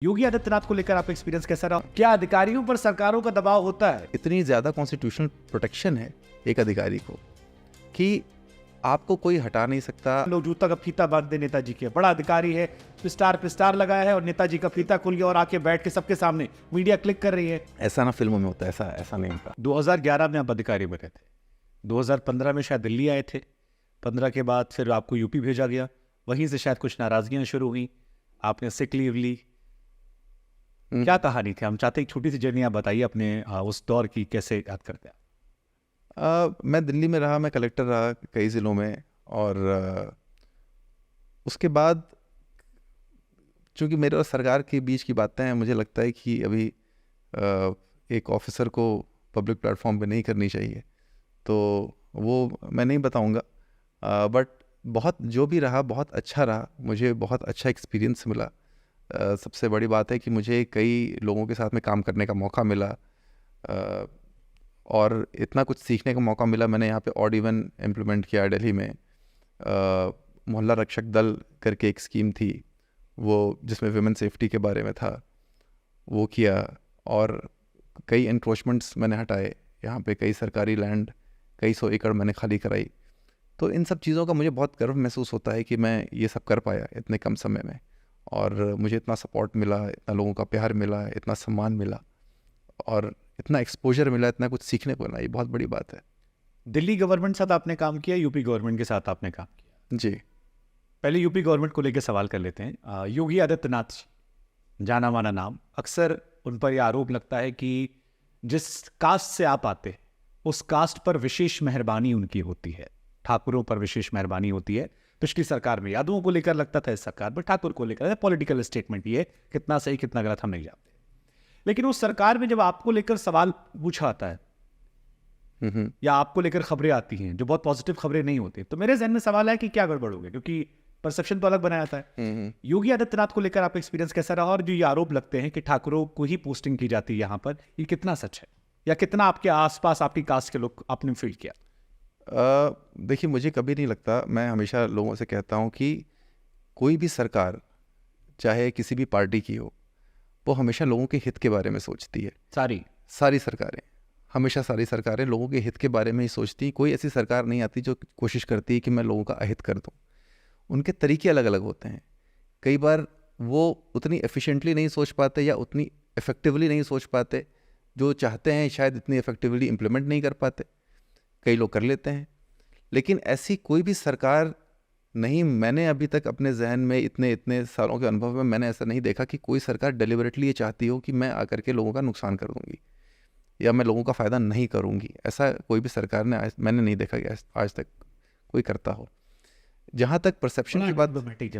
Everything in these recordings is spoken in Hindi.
योगी आदित्यनाथ को लेकर आपका एक्सपीरियंस कैसा रहा? क्या अधिकारियों पर सरकारों का दबाव होता है? इतनी ज़्यादा कॉन्स्टिट्यूशनल प्रोटेक्शन है एक अधिकारी को कि आपको कोई हटा नहीं सकता। लोग जूता का फीता बांध दे नेताजी के, बड़ा अधिकारी है, पिस्टार लगाया है और नेताजी का फीता खुल गया और आके बैठ के सबके सामने मीडिया क्लिक कर रही है। ऐसा ना फिल्मों में होता है, ऐसा नहीं होता। 2011 में आप अधिकारी बने थे, 2015 में शायद दिल्ली आए थे, 15 के बाद फिर आपको यूपी भेजा गया, वहीं से शायद कुछ नाराजगियां शुरू हुई, आपने सिक लीव ली। क्या कहानी थी? हम चाहते एक छोटी सी जर्नी आप बताइए अपने उस दौर की, कैसे याद करते हैं? मैं दिल्ली में रहा, मैं कलेक्टर रहा कई ज़िलों में, और उसके बाद चूँकि मेरे और सरकार के बीच की बातें हैं, मुझे लगता है कि अभी एक ऑफिसर को पब्लिक प्लेटफॉर्म पे नहीं करनी चाहिए, तो वो मैं नहीं बताऊंगा। बट बहुत जो भी रहा बहुत अच्छा रहा, मुझे बहुत अच्छा एक्सपीरियंस मिला। सबसे बड़ी बात है कि मुझे कई लोगों के साथ में काम करने का मौका मिला, और इतना कुछ सीखने का मौका मिला। मैंने यहाँ पे ऑड इवन इम्प्लीमेंट किया दिल्ली में। मोहल्ला रक्षक दल करके एक स्कीम थी, वो जिसमें विमेन सेफ्टी के बारे में था, वो किया। और कई एनक्रोचमेंट्स मैंने हटाए, यहाँ पे कई सरकारी लैंड कई 100 एकड़ मैंने खाली कराई। तो इन सब चीज़ों का मुझे बहुत गर्व महसूस होता है कि मैं ये सब कर पाया इतने कम समय में, और मुझे इतना सपोर्ट मिला, इतना लोगों का प्यार मिला, इतना सम्मान मिला, और इतना एक्सपोजर मिला, इतना कुछ सीखने को मिला। ये बहुत बड़ी बात है। दिल्ली गवर्नमेंट के साथ आपने काम किया, यूपी गवर्नमेंट के साथ आपने काम किया? जी। पहले यूपी गवर्नमेंट को लेकर सवाल कर लेते हैं। योगी आदित्यनाथ, जाना माना नाम, अक्सर उन पर यह आरोप लगता है कि जिस कास्ट से आप आते हैं उस कास्ट पर विशेष मेहरबानी उनकी होती है, ठाकुरों पर विशेष मेहरबानी होती है। पिछली सरकार में यादवों को लेकर लगता था, इस सरकार में ठाकुर को लेकर पॉलिटिकल स्टेटमेंट। ये कितना सही कितना गलत हम नहीं जानते, लेकिन उस सरकार में जब आपको लेकर सवाल पूछा आता है या आपको लेकर खबरें आती हैं जो बहुत पॉजिटिव खबरें नहीं होती, तो मेरे जहन में सवाल है कि क्या गड़बड़ हो गया, क्योंकि परसेप्शन तो अलग बनाया जाता है। योगी आदित्यनाथ को लेकर आपका एक्सपीरियंस कैसा रहा? और जो ये आरोप लगते हैं कि ठाकुरों को ही पोस्टिंग की जाती है यहाँ पर, ये कितना सच है, या कितना आपके आसपास आपकी कास्ट के लोग आपने फील किया? देखिए, मुझे कभी नहीं लगता, मैं हमेशा लोगों से कहता हूँ कि कोई भी सरकार चाहे किसी भी पार्टी की हो, वो हमेशा लोगों के हित के बारे में सोचती है। सारी सरकारें, हमेशा सारी सरकारें लोगों के हित के बारे में ही सोचती हैं। कोई ऐसी सरकार नहीं आती जो कोशिश करती है कि मैं लोगों का अहित कर दूं। उनके तरीके अलग अलग होते हैं। कई बार वो उतनी एफिशिएंटली नहीं सोच पाते या उतनी इफ़ेक्टिवली नहीं सोच पाते, जो चाहते हैं शायद इतनी इफ़ेक्टिवली इम्प्लीमेंट नहीं कर पाते। कई लोग कर लेते हैं, लेकिन ऐसी कोई भी सरकार नहीं, मैंने अभी तक अपने जहन में इतने सालों के अनुभव में मैंने ऐसा नहीं देखा कि कोई सरकार डेलिबरेटली ये चाहती हो कि मैं आकर के लोगों का नुकसान कर दूंगी या मैं लोगों का फ़ायदा नहीं करूंगी। ऐसा कोई भी सरकार ने मैंने नहीं देखा कि आज तक कोई करता हो। जहाँ तक परसेप्शन की बात, जवाब दे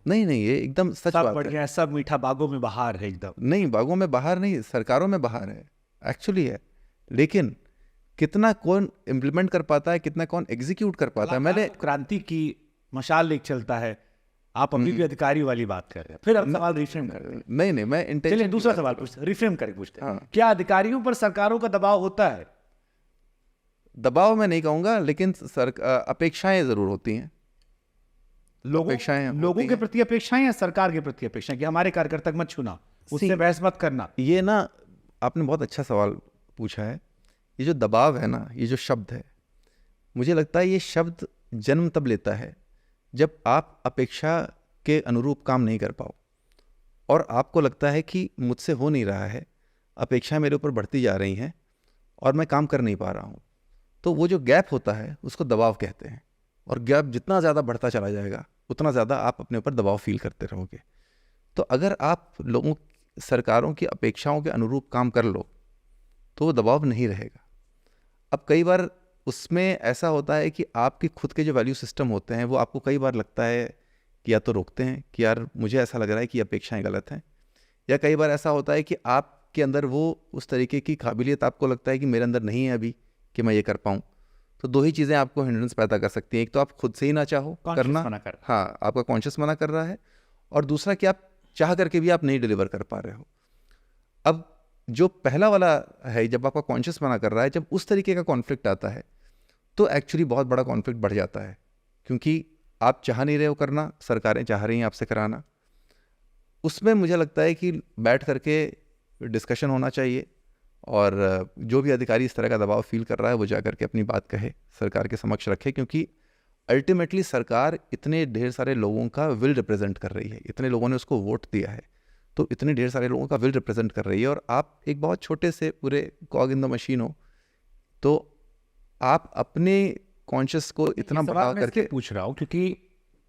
रहे नहीं, ये एकदम सच बात है। सब मीठा, बागों में बहार है एकदम। नहीं, बागों में बहार नहीं, सरकारों में बहार है, एक्चुअली है। लेकिन कितना कौन इम्प्लीमेंट कर पाता है, कितना कौन एग्जीक्यूट कर पाता है। मैंने क्रांति की मशाल लेके चलता है, आप अभी भी अधिकारी वाली बात कर रहे हैं। फिर अब सवाल रिफ्रेम कर रहे हैं। नहीं, मैं चलिए दूसरा सवाल पूछते, रिफ्रेम करके पूछते हैं। हाँ। क्या अधिकारियों पर सरकारों का दबाव होता है? दबाव मैं नहीं कहूंगा, लेकिन अपेक्षाएं जरूर होती हैं। लोगों के प्रति अपेक्षाएं या सरकार के प्रति अपेक्षाएं कि हमारे कार्यकर्ता मत छूना, उससे बहस मत करना? ये ना, आपने बहुत अच्छा सवाल पूछा है। ये जो दबाव है ना, ये जो शब्द है, मुझे लगता है ये शब्द जन्म तब लेता है जब आप अपेक्षा के अनुरूप काम नहीं कर पाओ और आपको लगता है कि मुझसे हो नहीं रहा है, अपेक्षाएं मेरे ऊपर बढ़ती जा रही हैं और मैं काम कर नहीं पा रहा हूँ। तो वो जो गैप होता है उसको दबाव कहते हैं, और गैप जितना ज़्यादा बढ़ता चला जाएगा उतना ज़्यादा आप अपने ऊपर दबाव फील करते रहोगे। तो अगर आप सरकारों की अपेक्षाओं के अनुरूप काम कर लो तो वो दबाव नहीं रहेगा। अब कई बार उसमें ऐसा होता है कि आपके खुद के जो वैल्यू सिस्टम होते हैं वो आपको कई बार लगता है कि या तो रोकते हैं कि यार मुझे ऐसा लग रहा है कि अपेक्षाएं गलत हैं, या कई बार ऐसा होता है कि आपके अंदर वो उस तरीके की काबिलियत आपको लगता है कि मेरे अंदर नहीं है अभी कि मैं ये कर पाऊँ। तो दो ही चीज़ें आपको हिंड्रेंस पैदा कर सकती हैं। एक तो आप खुद से ही ना चाहो करना, हाँ, आपका कॉन्शियस मना कर रहा है, और दूसरा कि आप चाह करके भी आप नहीं डिलीवर कर पा रहे हो। अब जो पहला वाला है, जब आपका कॉन्शियस मना कर रहा है, जब उस तरीके का कॉन्फ्लिक्ट आता है तो एक्चुअली बहुत बड़ा कॉन्फ्लिक्ट बढ़ जाता है, क्योंकि आप चाह नहीं रहे हो करना, सरकारें चाह रही हैं आपसे कराना। उसमें मुझे लगता है कि बैठ करके डिस्कशन होना चाहिए, और जो भी अधिकारी इस तरह का दबाव फील कर रहा है वो जा करके अपनी बात कहे, सरकार के समक्ष रखे, क्योंकि अल्टीमेटली सरकार इतने ढेर सारे लोगों का विल रिप्रेजेंट कर रही है, इतने लोगों ने उसको वोट दिया है, तो इतने ढेर सारे लोगों का विल रिप्रेजेंट कर रही है, और आप एक बहुत छोटे से पूरे कॉग इन द मशीन हो, तो आप अपने कॉन्शियस को इतना बढ़ा सवाल मैं करके इसलिए पूछ रहा हूँ क्योंकि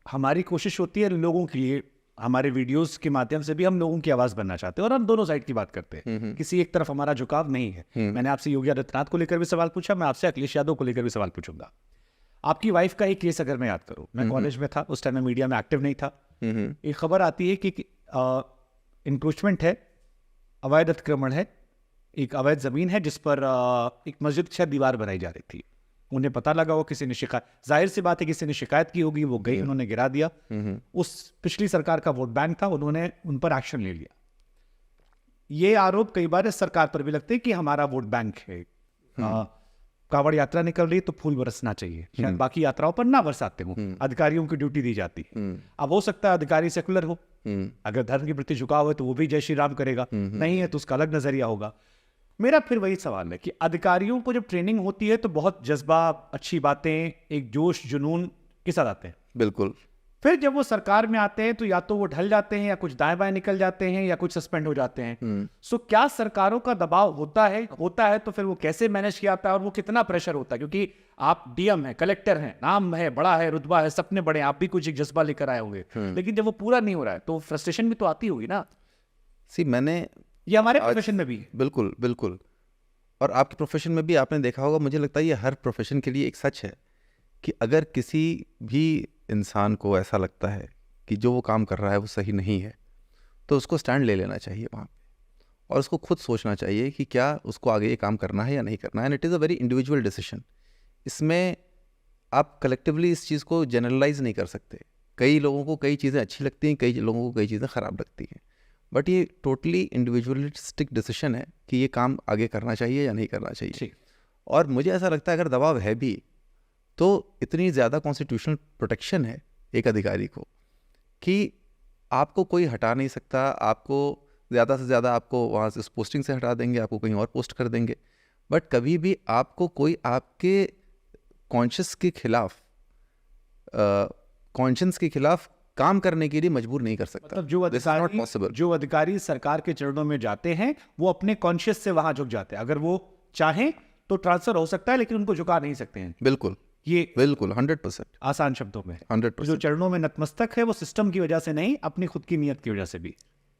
हमारी कोशिश होती है लोगों के लिए, हमारे वीडियोस के माध्यम से भी हम लोगों की आवाज बनना चाहते हैं और हम दोनों साइड की बात करते हैं, किसी एक तरफ हमारा झुकाव नहीं है। मैंने आपसे योगी आदित्यनाथ को लेकर भी सवाल पूछा, मैं आपसे अखिलेश यादव को लेकर भी सवाल पूछूंगा। आपकी वाइफ का एक केस अगर मैं याद करूं, मैं कॉलेज में था उस टाइम, मैं मीडिया में एक्टिव नहीं था, एक खबर आती है कि इंक्रोचमेंट है, अवैध अतिक्रमण है, एक अवैध जमीन है जिस पर एक मस्जिद की शायद दीवार बनाई जा रही थी। उन्हें पता लगा, वो किसी ने शिकायत, जाहिर सी बात है किसी ने शिकायत की होगी, वो गई, उन्होंने गिरा दिया। उस पिछली सरकार का वोट बैंक था, उन्होंने उन पर एक्शन ले लिया। ये आरोप कई बार इस सरकार पर भी लगते हैं कि हमारा वोट बैंक है, कांवड़ यात्रा निकल रही तो फूल बरसना चाहिए, शायद बाकी यात्राओं पर ना बरसाते हो, अधिकारियों की ड्यूटी दी जाती है। अब हो सकता है अधिकारी सेकुलर हो, अगर धर्म के प्रति झुकाव है तो वो भी जय श्री राम करेगा, नहीं है तो उसका अलग नजरिया होगा। मेरा फिर वही सवाल है कि अधिकारियों को जब ट्रेनिंग होती है तो बहुत जज्बा, अच्छी बातें, एक जोश जुनून के साथ आते हैं, बिल्कुल, फिर जब वो सरकार में आते हैं तो या तो वो ढल जाते हैं, या कुछ दाएं बाएं निकल जाते हैं, या कुछ सस्पेंड हो जाते हैं। सो क्या सरकारों का दबाव होता है तो फिर वो कैसे मैनेज किया जाता है और वो कितना प्रेशर होता है? क्योंकि आप डीएम है, कलेक्टर हैं, नाम है, बड़ा है, रुतबा है, सपने बड़े हैं, आप भी कुछ एक जज्बा लेकर आए होंगे, लेकिन जब वो पूरा नहीं हो रहा है तो फ्रस्ट्रेशन भी तो आती होगी ना। मैंने ये हमारे प्रोफेशन में भी है। बिल्कुल बिल्कुल, और आपके प्रोफेशन में भी आपने देखा होगा, मुझे लगता है ये हर प्रोफेशन के लिए एक सच है कि अगर किसी भी इंसान को ऐसा लगता है कि जो वो काम कर रहा है वो सही नहीं है, तो उसको स्टैंड ले लेना चाहिए वहाँ पे, और उसको खुद सोचना चाहिए कि क्या उसको आगे ये काम करना है या नहीं करना है। And it is a very individual decision. इसमें आप कलेक्टिवली इस चीज़ को जनरलाइज नहीं कर सकते। कई लोगों को कई चीज़ें अच्छी लगती हैं, कई लोगों को कई चीज़ें ख़राब लगती हैं, बट ये टोटली इंडिविजुअलिस्टिक डिसीजन है कि ये काम आगे करना चाहिए या नहीं करना चाहिए। और मुझे ऐसा लगता है अगर दबाव है भी तो इतनी ज़्यादा कॉन्स्टिट्यूशनल प्रोटेक्शन है एक अधिकारी को कि आपको कोई हटा नहीं सकता, आपको ज़्यादा से ज़्यादा आपको वहाँ से उस पोस्टिंग से हटा देंगे, आपको कहीं और पोस्ट कर देंगे, बट कभी भी आपको कोई आपके कॉन्शियस के खिलाफ, कॉन्शियस के खिलाफ काम करने के लिए मजबूर नहीं कर सकता। मतलब जो अधिकारी सरकार के चरणों में जाते हैं वो अपने कॉन्शियस से वहां झुक जाते हैं। अगर वो चाहें तो ट्रांसफर हो सकता है, लेकिन उनको झुका नहीं सकते हैं। बिल्कुल, ये बिल्कुल 100%, आसान शब्दों में 100%। जो चरणों में नतमस्तक है वो सिस्टम की वजह से नहीं, अपनी खुद की नीयत की वजह से भी।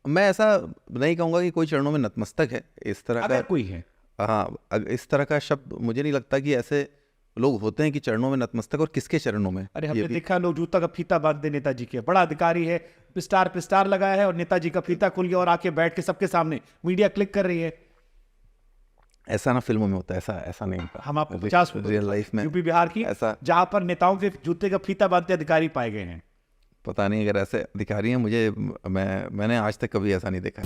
मैं ऐसा नहीं कहूँगा कि कोई चरणों में नतमस्तक है, इस तरह अगर का कोई है, हाँ, इस तरह का शब्द मुझे नहीं लगता कि ऐसे लोग होते हैं कि चरणों में नतमस्तक, और किसके चरणों में। अरे हमने देखा लोग जूता का फीता बांध दे नेताजी के, बड़ा अधिकारी है, पिस्टार लगाया है और नेताजी का फीता खुल गया और आके बैठ के सबके सामने मीडिया क्लिक कर रही है। ऐसा ना फिल्मों में होता है, ऐसा नहीं होता। हम आपको 50 रियल लाइफ में यूपी बिहार की ऐसा, जहां पर नेताओं के जूते का फीता बांधते अधिकारी पाए गए हैं। पता नहीं, अगर ऐसे अधिकारी हैं, मैंने आज तक कभी ऐसा नहीं देखा।